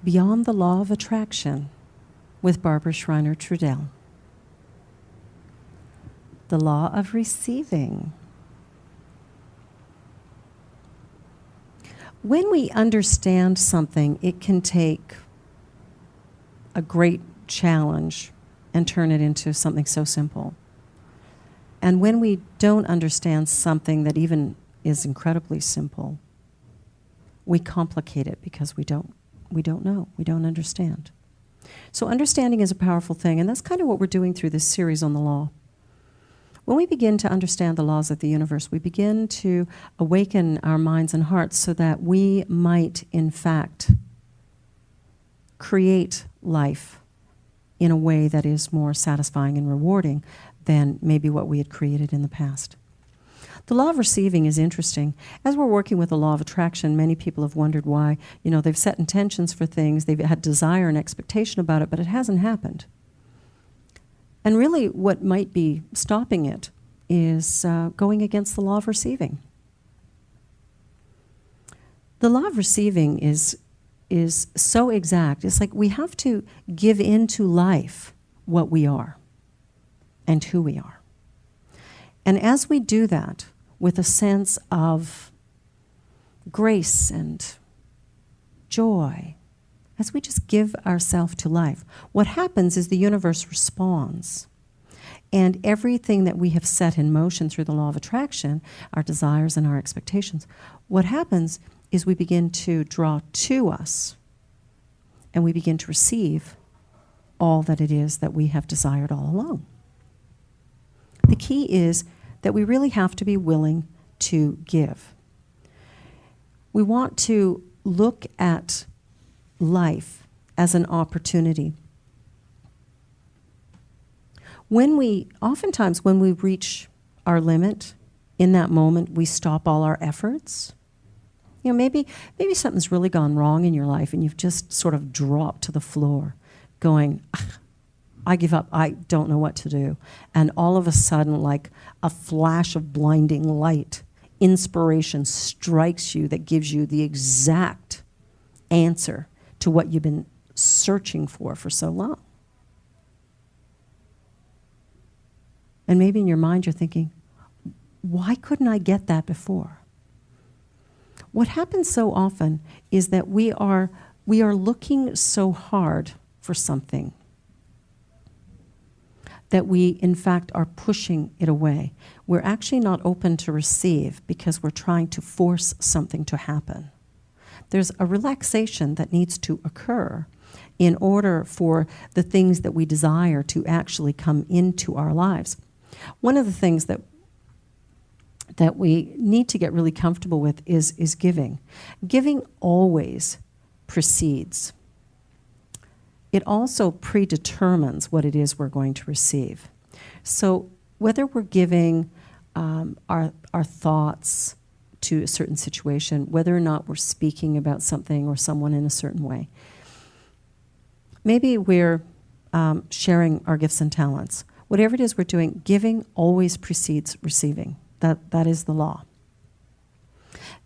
Beyond the Law of Attraction with Barbara Schreiner-Trudel. The Law of Receiving. When we understand something, it can take a great challenge and turn it into something so simple. And when we don't understand something that even is incredibly simple, we complicate it because we don't know, we don't understand. So understanding is a powerful thing, and that's kind of what we're doing through this series on the law. When we begin to understand the laws of the universe, we begin to awaken our minds and hearts so that we might, in fact, create life in a way that is more satisfying and rewarding than maybe what we had created in the past. The law of receiving is interesting. As we're working with the law of attraction, many people have wondered why, they've set intentions for things, they've had desire and expectation about it, but it hasn't happened. And really what might be stopping it is going against the law of receiving. The law of receiving is so exact. It's like we have to give into life what we are and who we are. And as we do that with a sense of grace and joy, as we just give ourselves to life, what happens is the universe responds. And everything that we have set in motion through the law of attraction, our desires and our expectations, what happens is we begin to draw to us and we begin to receive all that it is that we have desired all along. The key is that we really have to be willing to give. We want to look at life as an opportunity. Oftentimes when we reach our limit, in that moment, we stop all our efforts. Maybe something's really gone wrong in your life and you've just sort of dropped to the floor going, I give up, I don't know what to do. And all of a sudden, like a flash of blinding light, inspiration strikes you that gives you the exact answer to what you've been searching for so long. And maybe in your mind you're thinking, why couldn't I get that before? What happens so often is that we are looking so hard for something that we, in fact, are pushing it away. We're actually not open to receive because we're trying to force something to happen. There's a relaxation that needs to occur in order for the things that we desire to actually come into our lives. One of the things that we need to get really comfortable with is giving. Giving always precedes. It also predetermines what it is we're going to receive. So whether we're giving our thoughts to a certain situation, whether or not we're speaking about something or someone in a certain way, maybe we're sharing our gifts and talents. Whatever it is we're doing, giving always precedes receiving. That is the law.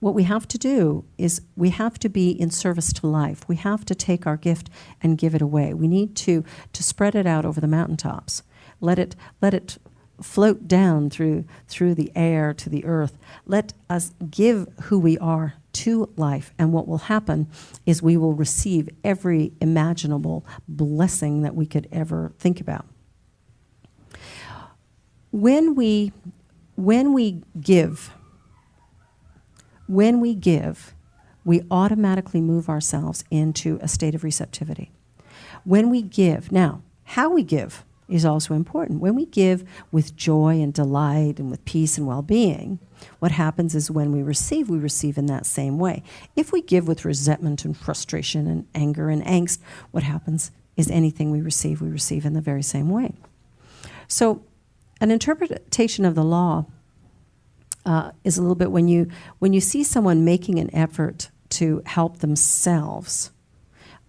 What we have to do is we have to be in service to life. We have to take our gift and give it away. We need to spread it out over the mountaintops. Let it float down through the air to the earth. Let us give who we are to life, and what will happen is we will receive every imaginable blessing that we could ever think about. When we give, we automatically move ourselves into a state of receptivity. When we give, now, how we give is also important. When we give with joy and delight and with peace and well-being, what happens is when we receive in that same way. If we give with resentment and frustration and anger and angst, what happens is anything we receive in the very same way. So an interpretation of the law is a little bit when you see someone making an effort to help themselves,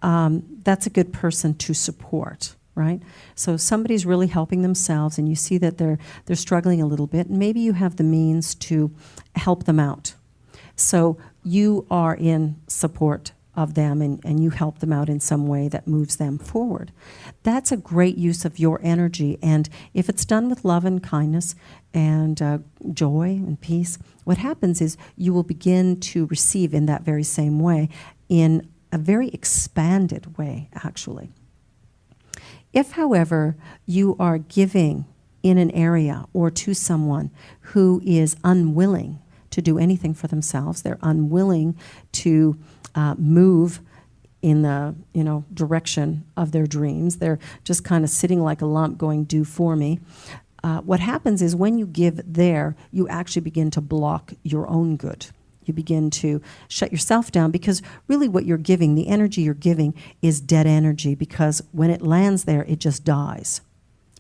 that's a good person to support, right? So somebody's really helping themselves and you see that they're struggling a little bit, and maybe you have the means to help them out. So you are in support of them, and you help them out in some way that moves them forward. That's a great use of your energy. And if it's done with love and kindness and joy and peace, what happens is you will begin to receive in that very same way, in a very expanded way, actually. If, however, you are giving in an area or to someone who is unwilling to do anything for themselves, they're unwilling to move in the direction of their dreams, they're just kind of sitting like a lump going, do for me. What happens is when you give there, you actually begin to block your own good. You begin to shut yourself down, because really what you're giving, the energy you're giving, is dead energy, because when it lands there, it just dies.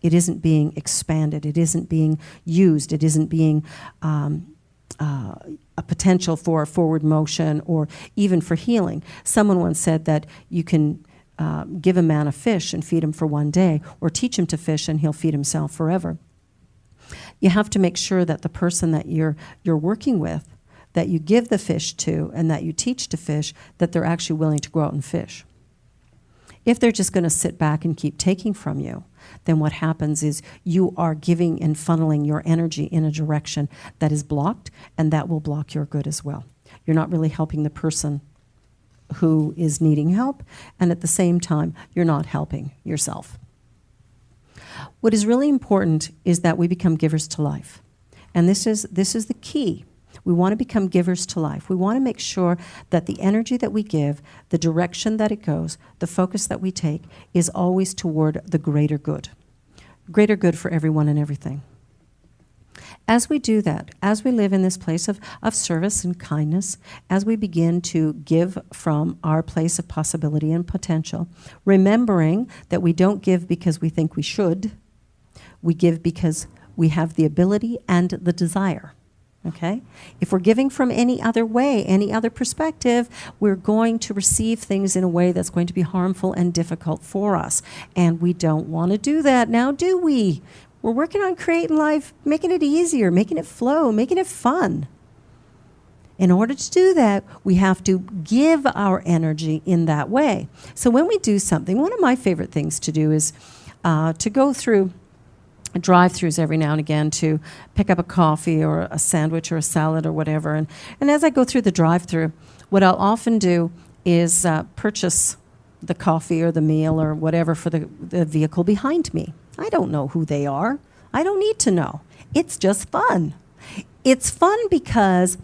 It isn't being expanded. It isn't being used. It isn't being a potential for forward motion or even for healing. Someone once said that you can give a man a fish and feed him for one day, or teach him to fish and he'll feed himself forever. You have to make sure that the person that you're working with, that you give the fish to and that you teach to fish, that they're actually willing to go out and fish. If they're just going to sit back and keep taking from you, then what happens is you are giving and funneling your energy in a direction that is blocked, and that will block your good as well. You're not really helping the person who is needing help, and at the same time, you're not helping yourself. What is really important is that we become givers to life. And this is the key. We want to become givers to life. We want to make sure that the energy that we give, the direction that it goes, the focus that we take, is always toward the greater good. Greater good for everyone and everything. As we do that, as we live in this place of service and kindness, as we begin to give from our place of possibility and potential, remembering that we don't give because we think we should, we give because we have the ability and the desire. Okay? If we're giving from any other way, any other perspective, we're going to receive things in a way that's going to be harmful and difficult for us. And we don't want to do that now, do we? We're working on creating life, making it easier, making it flow, making it fun. In order to do that, we have to give our energy in that way. So when we do something, one of my favorite things to do is to go through drive-thrus every now and again to pick up a coffee or a sandwich or a salad or whatever. And as I go through the drive-thru, what I'll often do is purchase the coffee or the meal or whatever for the vehicle behind me. I don't know who they are. I don't need to know. It's just fun. It's fun because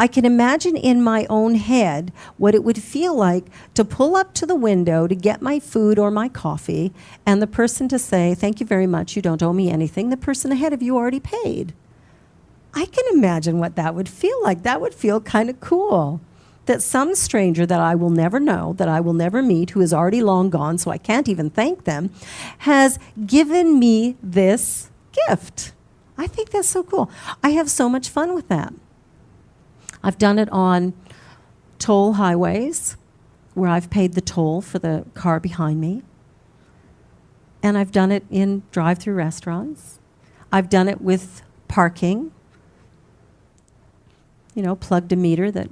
I can imagine in my own head what it would feel like to pull up to the window to get my food or my coffee, and the person to say, "Thank you very much, you don't owe me anything. The person ahead of you already paid." I can imagine what that would feel like. That would feel kind of cool. That some stranger that I will never know, that I will never meet, who is already long gone, so I can't even thank them, has given me this gift. I think that's so cool. I have so much fun with that. I've done it on toll highways where I've paid the toll for the car behind me. And I've done it in drive-through restaurants. I've done it with parking. Plugged a meter that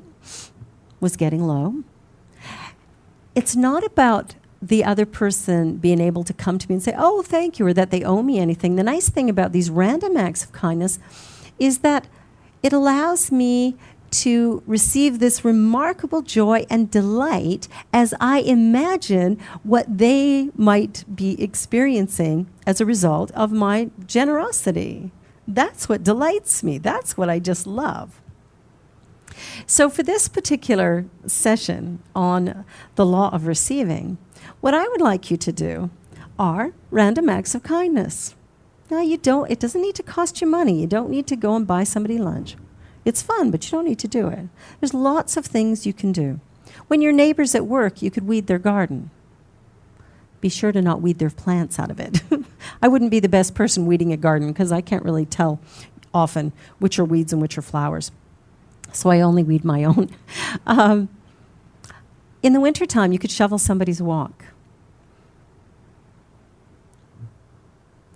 was getting low. It's not about the other person being able to come to me and say, "Oh, thank you," or that they owe me anything. The nice thing about these random acts of kindness is that it allows me to receive this remarkable joy and delight as I imagine what they might be experiencing as a result of my generosity. That's what delights me. That's what I just love. So for this particular session on the law of receiving, what I would like you to do are random acts of kindness. Now, it doesn't need to cost you money. You don't need to go and buy somebody lunch. It's fun, but you don't need to do it. There's lots of things you can do. When your neighbor's at work, you could weed their garden. Be sure to not weed their plants out of it. I wouldn't be the best person weeding a garden because I can't really tell often which are weeds and which are flowers. So I only weed my own. In the wintertime, you could shovel somebody's walk.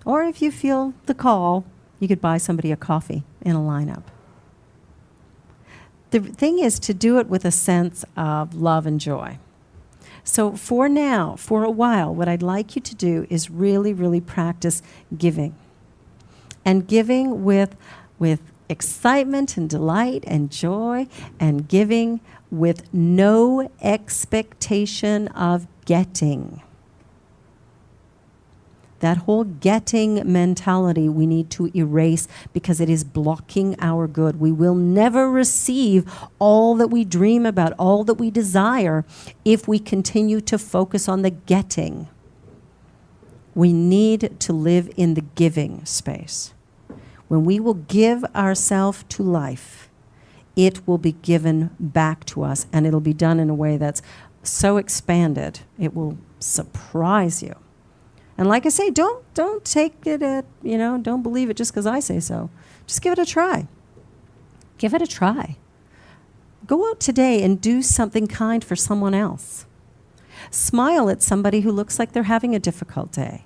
Or if you feel the call, you could buy somebody a coffee in a lineup. The thing is to do it with a sense of love and joy. So for now, for a while, what I'd like you to do is really, really practice giving. And giving with excitement and delight and joy, and giving with no expectation of getting. That whole getting mentality we need to erase because it is blocking our good. We will never receive all that we dream about, all that we desire, if we continue to focus on the getting. We need to live in the giving space. When we will give ourselves to life, it will be given back to us, and it'll be done in a way that's so expanded, it will surprise you. And like I say, don't take it at, don't believe it just because I say so. Just give it a try. Give it a try. Go out today and do something kind for someone else. Smile at somebody who looks like they're having a difficult day.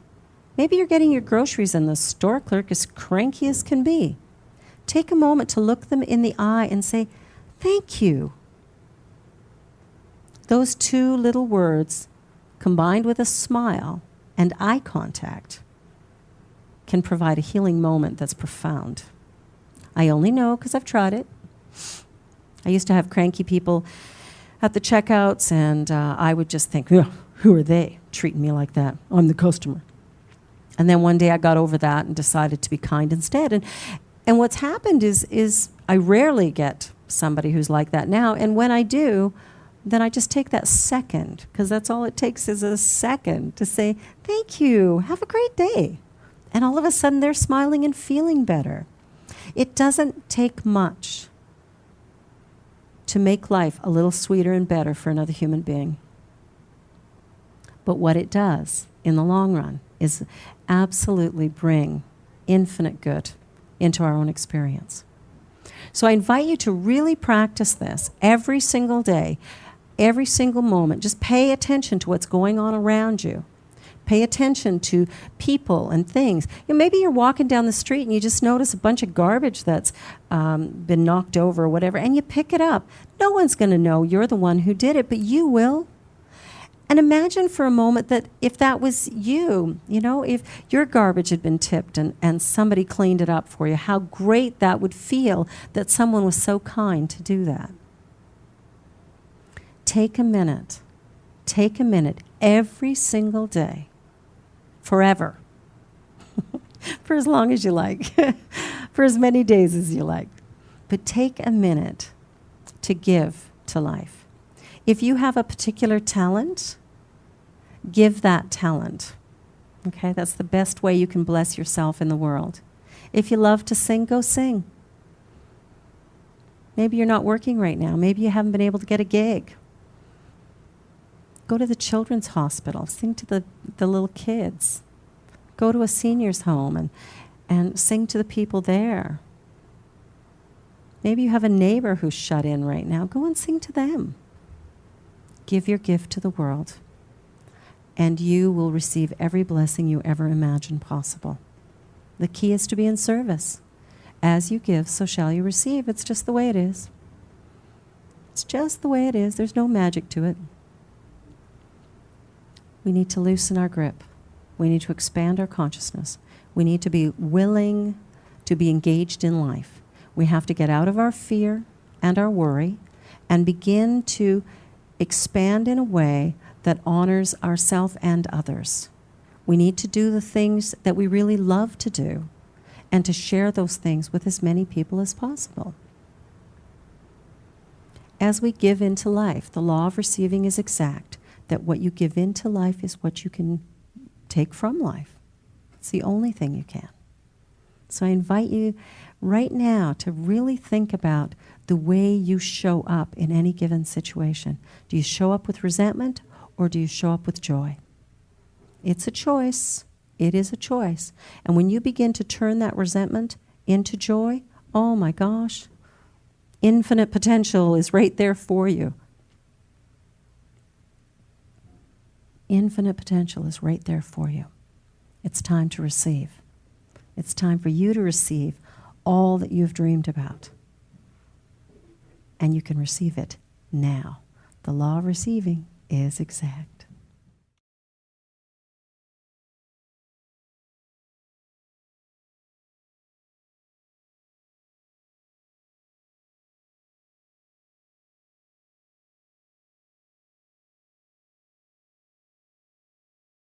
Maybe you're getting your groceries and the store clerk is cranky as can be. Take a moment to look them in the eye and say, thank you. Those two little words, combined with a smile and eye contact, can provide a healing moment that's profound. I only know because I've tried it. I used to have cranky people at the checkouts, and I would just think, who are they treating me like that? I'm the customer. And then one day I got over that and decided to be kind instead. And what's happened is I rarely get somebody who's like that now. And when I do, then I just take that second, because that's all it takes is a second to say, thank you, have a great day. And all of a sudden they're smiling and feeling better. It doesn't take much to make life a little sweeter and better for another human being. But what it does in the long run is absolutely bring infinite good into our own experience. So I invite you to really practice this every single day, every single moment. Just pay attention to what's going on around you. Pay attention to people and things. Maybe you're walking down the street and you just notice a bunch of garbage that's been knocked over or whatever, and you pick it up. No one's going to know you're the one who did it, but you will. And imagine for a moment that if that was you, if your garbage had been tipped and somebody cleaned it up for you, how great that would feel that someone was so kind to do that. Take a minute every single day, forever, for as long as you like, for as many days as you like. But take a minute to give to life. If you have a particular talent, give that talent. Okay, that's the best way you can bless yourself in the world. If you love to sing, go sing. Maybe you're not working right now. Maybe you haven't been able to get a gig. Go to the children's hospital. Sing to the little kids. Go to a senior's home and sing to the people there. Maybe you have a neighbor who's shut in right now. Go and sing to them. Give your gift to the world, and you will receive every blessing you ever imagined possible. The key is to be in service. As you give, so shall you receive. It's just the way it is. It's just the way it is. There's no magic to it. We need to loosen our grip. We need to expand our consciousness. We need to be willing to be engaged in life. We have to get out of our fear and our worry and begin to expand in a way that honors ourselves and others. We need to do the things that we really love to do and to share those things with as many people as possible. As we give into life, the law of receiving is exact, that what you give into life is what you can take from life. It's the only thing you can. So I invite you right now to really think about the way you show up in any given situation. Do you show up with resentment or do you show up with joy? It's a choice. It is a choice. And when you begin to turn that resentment into joy, oh my gosh, infinite potential is right there for you. Infinite potential is right there for you. It's time to receive. It's time for you to receive all that you've dreamed about. and you can receive it now. The law of receiving is exact.